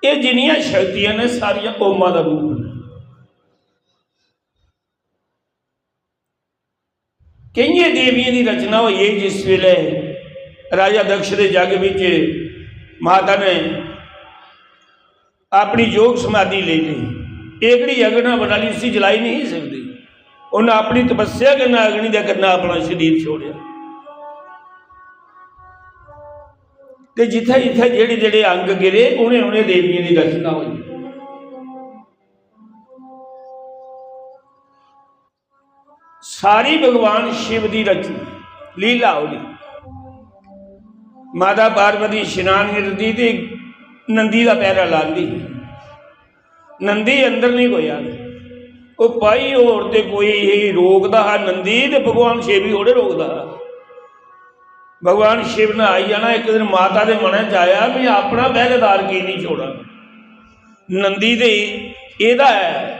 ये जिन्नियां शक्तियां ने सारिया ओमा का रूप ने। कई देवियों की रचना हुई है जिस वेले राजा दक्ष के जग विच माता ने अपनी योग समाधि ले ली। एकड़ी अग्नि बना ली, उसी जलाई नहीं सकती। उन्हें अपनी तपस्या करना अग्नि का करना अपना शरीर छोड़िया। तो जिथे जिथे जेड़े जेड़े अंग गिरे उन्हें उन्हें देवियों की रचना हुई। सारी भगवान शिव की रचना लीला होगी। माता पार्वती स्नान करती थी, नंदी का पैरा लाती। नंदी अंदर नहीं कोई आया, वो पाई होर ते कोई ही रोकता है नंदी, तो भगवान शिव ही थोड़े रोकता। भगवान शिव ने आई जाना। एक दिन माता के मन च आया भी अपना पहरेदार की नहीं छोड़ा। नंदी तो यदा है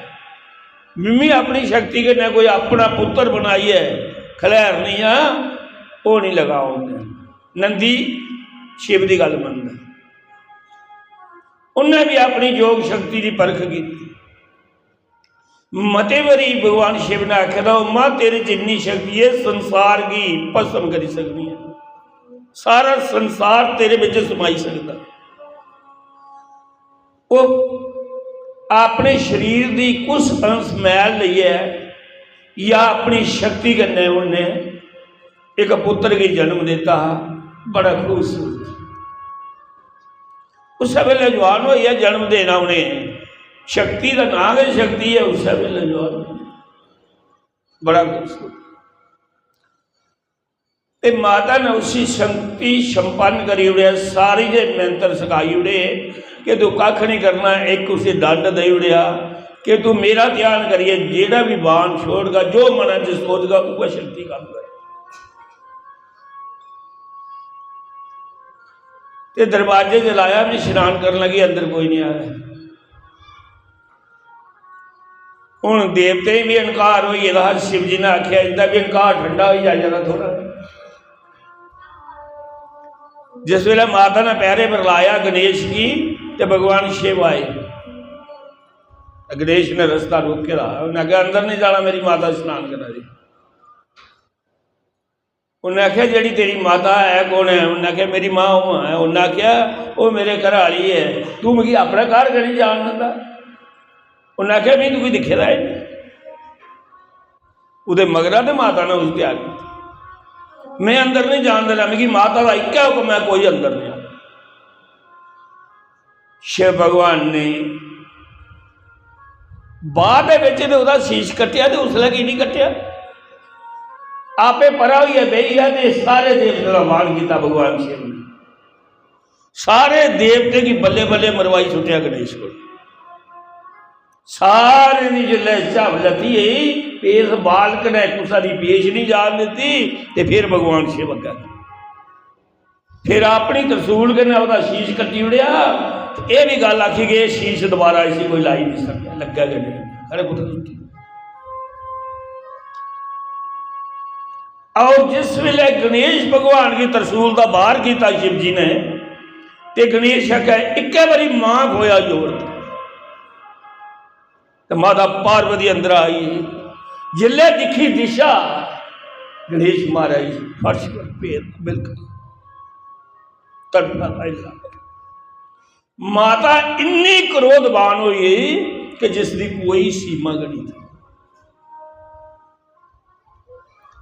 मिमी अपनी शक्ति के कोई अपना पुत्र बनाई है खलैरनी आ, वो नहीं लगाओ। नंदी शिव की गल मनदा। उन्हें भी अपनी योग शक्ति की परख की। मते बारी भगवान शिव ने आख्या था मां तेरे जिन्नी शक्ति है संसार की भस्म करी सकती है, सारा संसार तेरे बिच समाई सकता। वो अपने शरीर की कुछ अंश मैल ली है या अपनी शक्ति कन्नै उन्हें एक पुत्र के जन्म देता। बड़ा खूबसूरत उस वेले जवान हो या जन्म देना उन्हें शक्ति का नाम है, शक्ति है उस वेले जवान। बड़ा खूबसूरत। माता ने उसी शक्ति संपन्न करी उड़े, सारी जे मंत्र सिखाई उड़े कि तू कख नहीं करना। एक उसे दंड दे उड़िया कि तू मेरा ध्यान करिए, जेड़ा भी बाण छोड़गा जो मन च सोचगा वह शक्ति काम करे। ते दरवाजे जलाया भी स्नान करने लगी, अंदर कोई नहीं आया। हुण देवते भी इनकार हो गया। शिव जी ने आख्या इनका भी इनकार ठंडा हो जाए जरा थोड़ा। जिस वेले माता ने पैरे पर लाया गणेश की तो भगवान शिव आए। गणेश ने रास्ता रोक के रहा। उन्हें आख्या अंदर नहीं जाना, मेरी माता स्नान करा दी। उन्हें आख्या जी तेरी माता है कौन है? उन्हें आख्या मेरी माँ है। उन्हें आख्या वो मेरे घर वाली है, तू मुझे अपना घर नहीं जान दिता। उन्हें आख्या भी तू कोई दिखे दा है। उहदे मगरा तो माता ने उस त्याग किया, मैं अंदर नहीं जान देना, मेरी माता का एक हुक्म है कोई अंदर नहीं आता। शिव भगवान ने बाद शीश कट्टिया तो उसने की नहीं कट्टिया, आपे परा हुई है बही है। सारे देवते का मान किया भगवान शिव ने। सारे देवते की बल्ले बल्ले मरवाई छुटिया गणेश को। सारे की जिले झब लती पेश बालक ने कुसा की पेश नहीं जान दी। तो फिर भगवान शिव अग्गा फिर अपनी तरसूल के वह शीश कट्टी उड़िया। यह भी गल आखी गई शीश दोबारा इसी कोई लाई नहीं सकता, लग्गा कि नहीं। अरे पुत्र और जिस वेले गणेश भगवान की तरसूल का बाहर किया शिव जी ने, तो गणेश आख्या एक बारी मां खोया जोर तो माता पार्वती अंदर आई। जिले दिखी दिशा गणेश महाराज फर्श पर पैर बिल्कुल तड़पा। माता इन्नी क्रोधवान हुई कि जिसकी कोई सीमा गणी थी।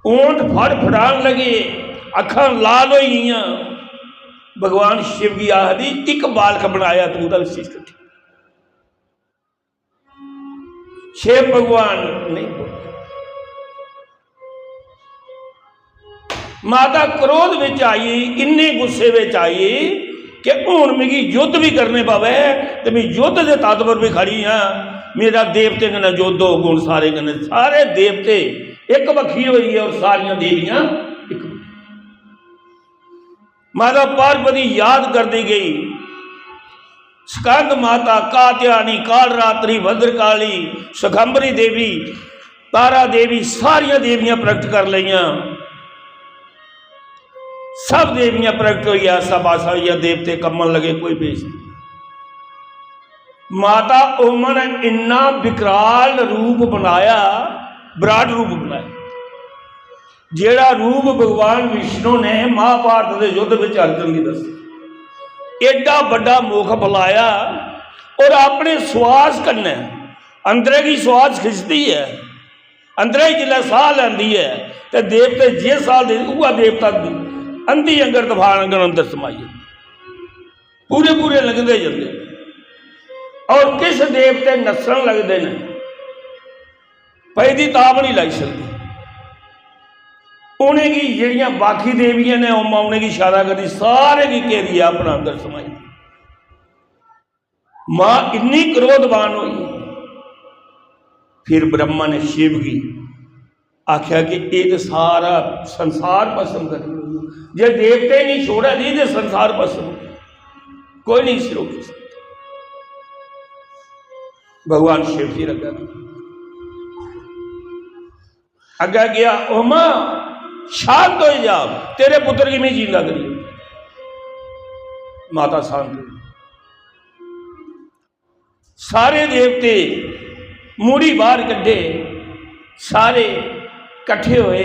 ऊंट फड़ फड़ान लगे, अखा लाल हो गई। भगवान शिव की आखदी एक बालक बनाया तू शीश कट्टी। शिव भगवान नहीं बोले। माता क्रोध में आई, इन्ने गुस्से में आई कि हूँ मिगी युद्ध भी करने पवे तो मैं युद्ध के तत्त पर भी खड़ी हाँ। मेरा देवते कन्नै युद्ध हो गुण सारे कन्नै। सारे देवते एक बखी हुई है और सारिया देवियां एक। माता पार्वती याद करती गई। स्कंद माता, कात्यायनी, कालरात्रि, भद्रकाली, शखंबरी देवी, तारा देवी, सारिया देवियां प्रगट कर लिया। सब देवियां प्रगट हुई, सब आशा हुई, देवते कमन लगे, कोई पेश नहीं। माता उमा ने इन्ना विकराल रूप बनाया, विराट रूप बनाया, जेड़ा रूप भगवान विष्णु ने महाभारत के युद्ध में अर्जुन की दस एडा बड़ा मुख बुलाया और अपने श्वास कन्ने अंदर की श्वास खिंचती है, अंदर ही जिला साह लैंदी है तो देवते जे साल दे उहा देवता अंधी अंगर तूफान अंगर अंदर समाइए पूरे पूरे लगते जाते और किस देवते नसन लगते हैं पैदी ताप नहीं लाई सकती। उन्हें की जड़ियाँ बाकी देवियां ने उमा उन्हें की इशारा करी सारे की घेरी अपना अंदर समाई। मां इन्नी क्रोधवान हुई, फिर ब्रह्मा ने शिव की आख्या कि ये सारा संसार भस्म कर जे देवते नहीं छोड़ा नहीं तो संसार भस्म कोई नहीं सिर रोक सकता। भगवान शिव जी अगे गया, उमा शांत हो जा, तेरे पुत्र की मैं जिंदा करिए। माता शांत हुई, सारे देवते मूड़ी बाहर कढ़े, सारे कट्ठे हुए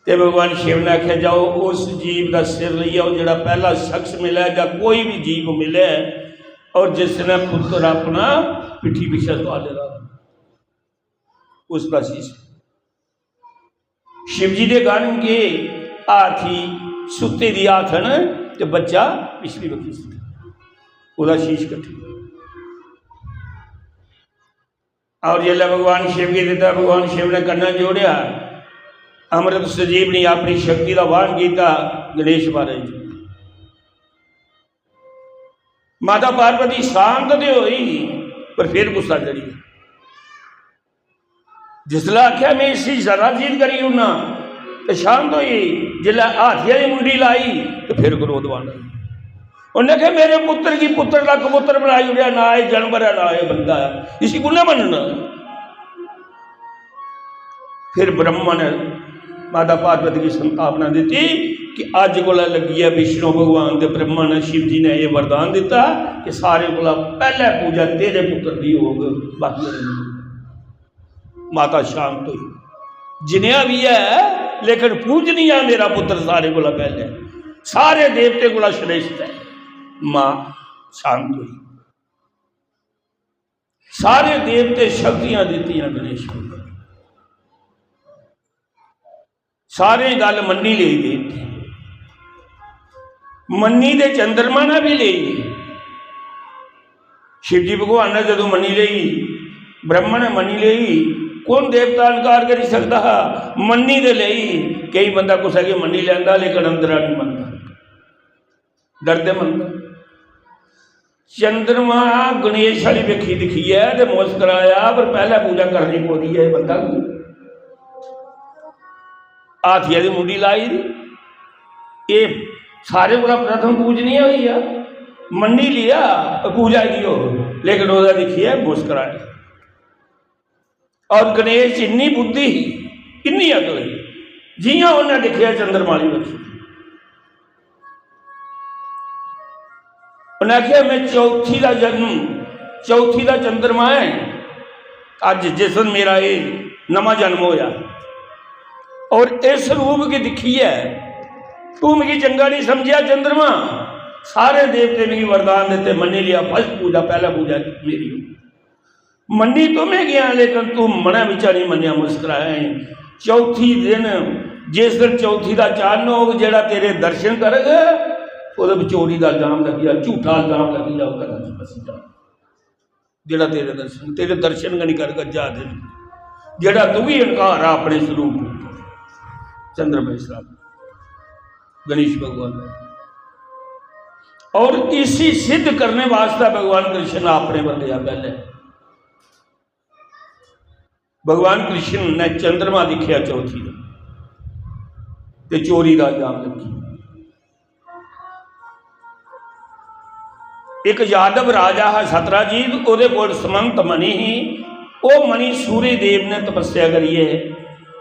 ते भगवान शिव ने आख्या जाओ उस जीव का सिर ले आओ जोड़ा पहला शख्स मिला या कोई भी जीव मिले और जिसने पुत्र अपना पिठी पीछे सवा ले रहा उसका शीश। शिव जी ने गान के हाथी सुते दी आथन ते बच्चा पिछली बखी उसका शीश कट्ठी और जल्द भगवान शिव की दिता भगवान शिव ने कन्ना जोड़िया अमृत सजीवनी अपनी शक्ति का वाहन किया गणेश महाराज जी। माता पार्वती शांत तो हुई पर फिर गुस्सा चढ़ी, जिसला आख्या मैं इसी जरा जीत करी हूं ना तो शांत हुई, जिला हाथिया की मुंडी लाई तो फिर क्रोधवान आई। उन्हें कहा मेरे पुत्र की पुत्र का कबूतर बनाई उड़िया, ना ये जानवर है ना ये बंदा है, इसी को ना मनना। फिर ब्रह्मा ने माता पार्वती की संतापना दी कि अज को लगी है विष्णु भगवान के ब्रह्मा ने शिव जी ने यह वरदान दिता कि सारे को पहले पूजा तेरे पुत्र की होग बाकी। माता शांत हुई, जिन्या भी है लेकिन पूजनी है मेरा पुत्र सारे को पहले, सारे देवते को श्रेष्ठ है। मां शांत हुई, सारे देवते शक्तियां दी गणेश को, सारे गल मनी ले देवते मनी दे चंद्रमा ने भी ले। शिव जी भगवान ने जो मनी ली ब्रह्मा ने मनी ली, कौन देवता इनकार कर सकता है। मनी दे ले कई बंदा कुछ है कि मनी लेंदा लेकिन अंदर नहीं मनता, डरते मनता। चंद्रमा गणेश वाली वेखी दिखी है तो मुस्कराया पर पहले पूजा करनी पौधी है बंदा हाथिया की मुंडी लाई ये सारे को प्रथम पूजनी हुई है, मनी लिया पूजा की हो लेकिन वह दिखी है मुस्कराया। और गणेश इन्नी बुद्धि इन्नी अकल जियां उन्हें दिखिया चंद्रमा वाली वेखी, उन्हें आख्या मैं चौथी का जन्म चौथी का चंद्रमा है अज जिस दिन मेरा ये नवा जन्म होया और इस रूप की दिखी है, तू मुझे चंगा नहीं समझिया चंद्रमा। सारे देवते मुझे वरदान देते मनी लिया, फर्स्ट पूजा पहला पूजा मेरी मनी तो मैं गया लेकिन तू मना विचा नहीं मनिया मुस्कुराया। चौथी दिन जिस दिन चौथी का चान हो जेड़ा तेरे दर्शन करेगा वो चोरी का इल्जाम लगी जा, झूठा इल्जाम लगी जाऊगा जेड़ा तेरे दर्शन का नहीं करगा जा दिन जेड़ा तू भी इनकार आ अपने स्वरूप चंद्रमा गणेश भगवान। और इसी सिद्ध करने वास्ते भगवान कृष्ण अपने पर गया। पहले भगवान कृष्ण ने चंद्रमा दिखिया चौथी ते चोरी का इल्जाम लगी। एक यादव राजा है सतराजीत, वो कोल समंत मणि ही, वो मणि सूर्य देव ने तपस्या करी है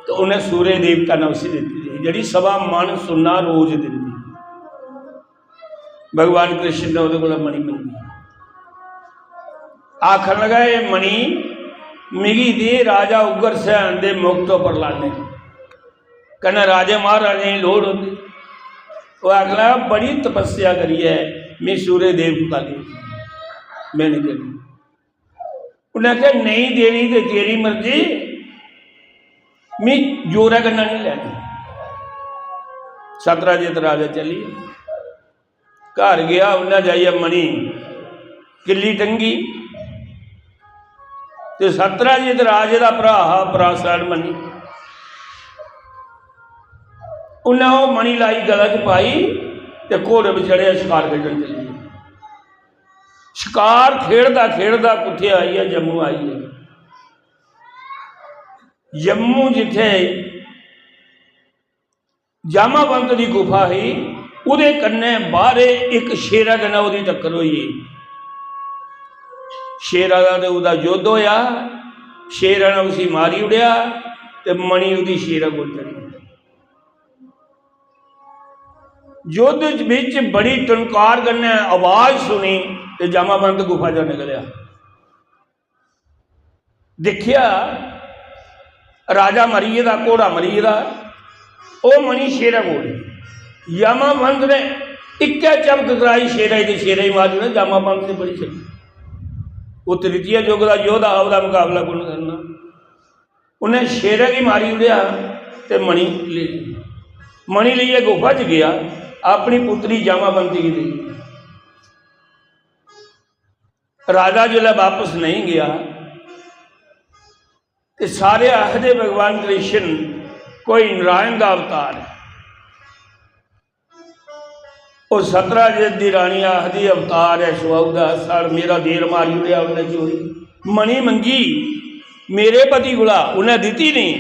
तो उन्हें सूर्य देव का नवसी दी जी सवा मन सुनना रोज दी। भगवान कृष्ण ने वो मणि मंगी आखन लगा ये मणि मिगी दे राजा उग्र सैन दे मुख तो परलाने। कहना राजे महाराजे की लोड़ होती। वो आखला बड़ी तपस्या करी है मैं सूर्य देव को ली मैं नहीं देनी। उन्हें आख्या नहीं देनी तो तेरी मर्जी मैं जोरा करना नहीं लैनी। सतराजित राजा चली घर गया उन्हें जाइए मणि किली टंगी तो सतराजित राजे का भरा परासर मनी उन्हें वो मणि लाई गला च पाई तो घोड़े पर चढ़िया शिकार खेडन चली। शिकार खेड़दा खेड़दा कुत्थे आई है जम्मू आई है। जम्मू जिथे जामाबंद की गुफा ही उहदे कन्ने बाहरे एक शेरा कन्नै उहदी टक्कर हुई। शेरा का तो उहदा युद्ध होया शेरा ने उसी मारी उड़िया तो मणि उहदी शेरा कोल चढ़ी। युद्ध विच बड़ी टनकार कन्नै आवाज सुनी तो जामाबंद गुफा चो निकलिया। देखिया राजा मरीए का घोड़ा मरीए का वो मणि शेरा कोल। जामाबंद ने एक चमक कराई शेरा ही शेरा ही मार देना। जामाबंद से बड़ी शक्ति वो तृतीय युग का योद्धा उसका मुकाबला कौन करना। उन्हें शेरा की मारी उड़िया तो मणि ले मणि लिए गुफा च गया अपनी पुत्री जामाबंदी की ली। राजा जिला वापस नहीं गया तो सारे आखदे भगवान कृष्ण कोई नारायण का अवतार है। और सतराजित की रानी आखदी अवतार है सुहाऊ का सड़ मेरा देर मारी उड़िया उन्हें चोरी। मणि मंगी मेरे पति कोला उन्हें दी नहीं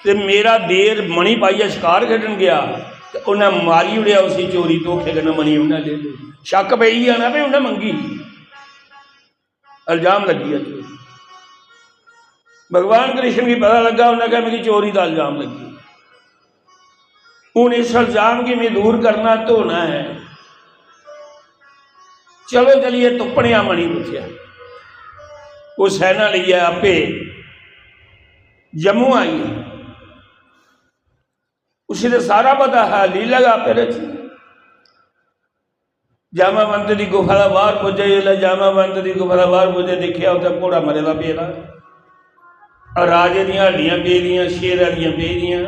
तो मेरा देर मणि पाइया शिकार खेडन गया तो उन्हें मारी उड़िया उसी चोरी धोखे कन्नै मणि उन्हें ले ली। शक पई जाना भी उन्हें मंगी इल्जाम लगी है चोरी। भगवान कृष्ण की पता लगा उन्हें कहा मेरी चोरी का इल्जाम लगी। हूँ इस इल्जाम की मैं दूर करना धोना है। चलो चलिए तुपने मणि पूछा वो सैना ली है आपे जम्मू आई। उसी तो सारा पता है लीला का आपे रची। जामाबंद की गुफा का बाहर पुजे जिसले जामाबंद की गुफा का बाहर पुजे देखिया उत्थे घोड़ा मरे का पेदा और राजे दी हड्डियां पेदियां शेर हड्डियां पेदियां।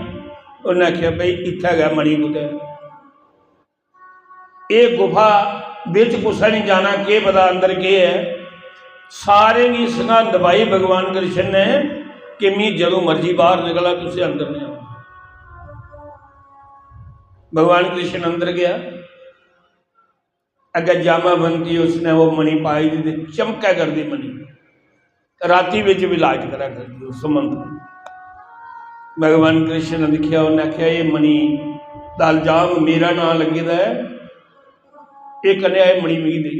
उन्हें आख्या भाई इत्थे गया मणि कुत्ते ये गुफा बिच कुछ नहीं जाना के पता अंदर के है। सारे की संगत दबाई भगवान कृष्ण ने कि मैं जदों मर्जी बाहर निकला तुझे अंदर नहीं आना। भगवान कृष्ण अंदर गया अगर जामाबंदी उसने वो मणि पाई दी चमका कर दी मणि राती बिच भी इलाज करा कर दी समंत। भगवान कृष्ण ने देखिया उन्हें आख्या ये मणि का इल्जाम मेरा ना लगे है ये कन्या मणि मिगी दी।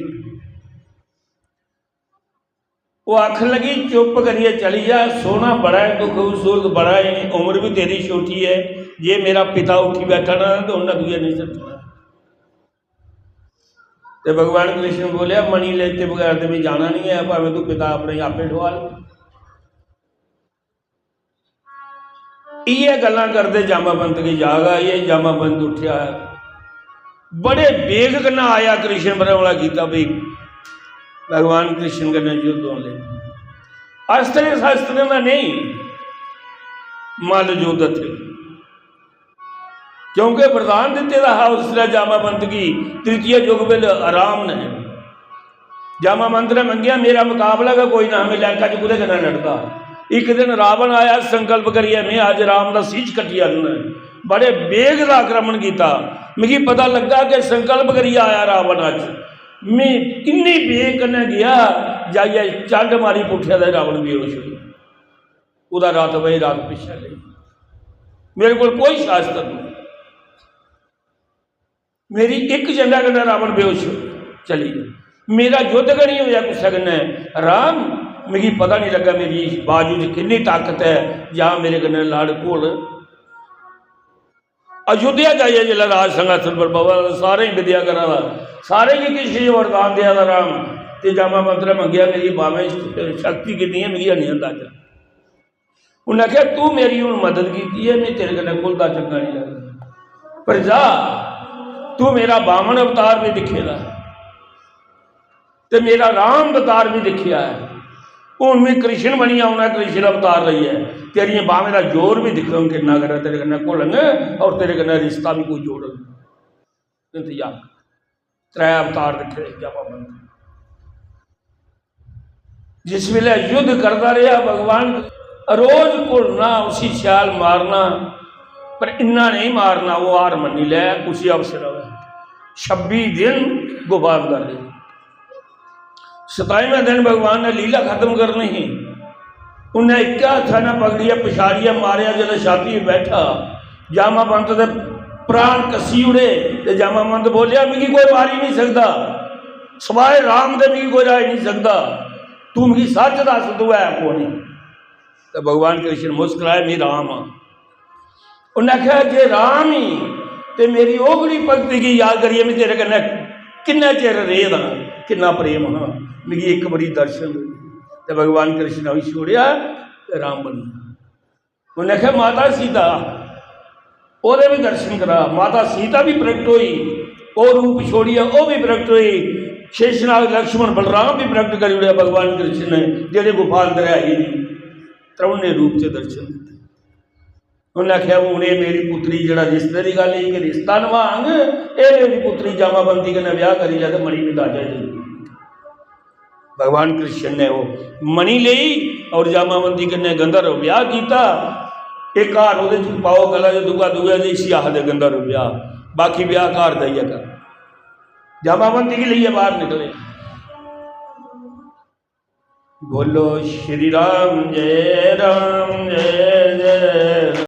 वो आख लगी चुप करिए चली जा सोना बड़ा है तो खूबसूरत बड़ा है उम्र भी तेरी छोटी है जे मेरा पिता उठी बैठा ना तो उन्हें दूजा नहीं सकता। तो भगवान कृष्ण बोलिया मणि लेते बगैर तो भी जाना नहीं है भावें तू पिता अपने आपे ढवा ले। ये गल्लां करते जामाबंद की जाग आई है। जामाबंद उठा बड़े बेग कन्नै आया कृष्ण बरवला किया भाई भगवान कृष्ण कन्नै युद्ध होने अस्त्र शस्त्र का नहीं मल युद्ध थे क्योंकि वरदान दिते था उसने जामाबंद की तृतीय युग में आराम ने। जामाबंद ने मंगिया मेरा मुकाबला का कोई ना हमें लैंका च कुदे कन्नै लड़दा। एक दिन रावण आया संकल्प करिए मैं अज राम का सीज कट्टी आना बड़े बेग का आक्रमण किया। मिगी पता लगा कि संकल्प करिए आया रावण अज मैं इन्नी बेग कन्नै गया जाइए चंड मारी पुठिया तो रावण बेहोश हो वह रात वही रात पिछा ले। मेरे को कोई शास्त्र नहीं मेरी एक झंडा कन्नै रावण बेहोश हो चली गया। मेरा युद्ध का नहीं होया कुछ कन्नै राम मिगी पता नहीं लगा मेरी बाजू च कितनी ताकत है जहाँ मेरे कन्नै लाड़ घोल। अयोध्या जाइए जिला राज संघासन पर बाबा सारे ही विद्या करा सारे की किसी वरदान दिया था राम तो जामावंत ने मंगया मेरी बावें शक्ति कितनी है मिगी नहीं अंदाजा। उन्हें आख्या तू मेरी हूँ मदद की है, मैं तेरे कन्नै खुलदा चंगा नहीं लगता, पर जा तू मेरा बामन अवतार भी दिखेगा तो मेरा राम अवतार भी दिखिया है, हूँ मैं कृष्ण बनी आना, कृष्ण अवतार रही है, तेरिया बावें का जोर भी दिखो कितना कर तेरे कन्नै घुलंग और तेरे कन्नै रिश्ता भी कोई जोड़ इंतजाम। त्रै अवतार दिखे जामावंत। जिस वेले युद्ध करता रहा भगवान, रोज घुलना उसी शैल मारना, पर इन्ना नहीं मारना, वो हार मनी लै उसी अवसर 26 दिन गुफा अंदर रहे। 27वें दिन भगवान ने लीला खत्म करनी ही, उन्हें एक हथा ने पकड़िया पिछाड़िया मारिया, जब छाती में बैठा जामावंत के प्राण कसी उड़े, तो जामावंत बोलिया मिगी कोई मारी नहीं सकता, सवाए राम दे मिगी कोई राय नहीं सकता, तू मिगी सच दस तू है कौन। तो भगवान कृष्ण मुस्कुराए मैं राम हाँ। उन्हें आख्या जे राम ही तो मेरी ओगड़ी भगती की याद करिए, मैं तेरे कन्नै किन्ना चिर रेह दा, किन्ना प्रेम हाँ, मिगी एक बारी दर्शन। तो भगवान कृष्ण भी छोड़िया राम बन। उन्हें आख्या माता सीता ओदे भी दर्शन करा, माता सीता भी प्रगट हुई, वो रूप छोड़िया वो भी प्रगट हुई, शेषनाग लक्ष्मण बलराम भी प्रगट कर उड़िया भगवान कृष्ण ने, जेडे गुफा अंदर है ही नहीं, त्रौने रूप से दर्शन दिते। उन्हें आख्या हूँ ये मेरी पुत्री जरा रिश्ते की गल ही कि रिश्ता नभांग, ये मेरी पुत्री जामावंती कन्नै ब्याह करी जाए तो मणि भी दाजा दी। भगवान कृष्ण ने वो मणि ली और जामावंती कन्नै गंधर्व ब्याह किया। एक घर वो पाओ गला जो दूआ दूआ जी इसी आखदे गंधर्व ब्याह, बाकी ब्याह घर का ही है। जामावंती के लिए बाहर निकले, बोलो श्री राम जय राम।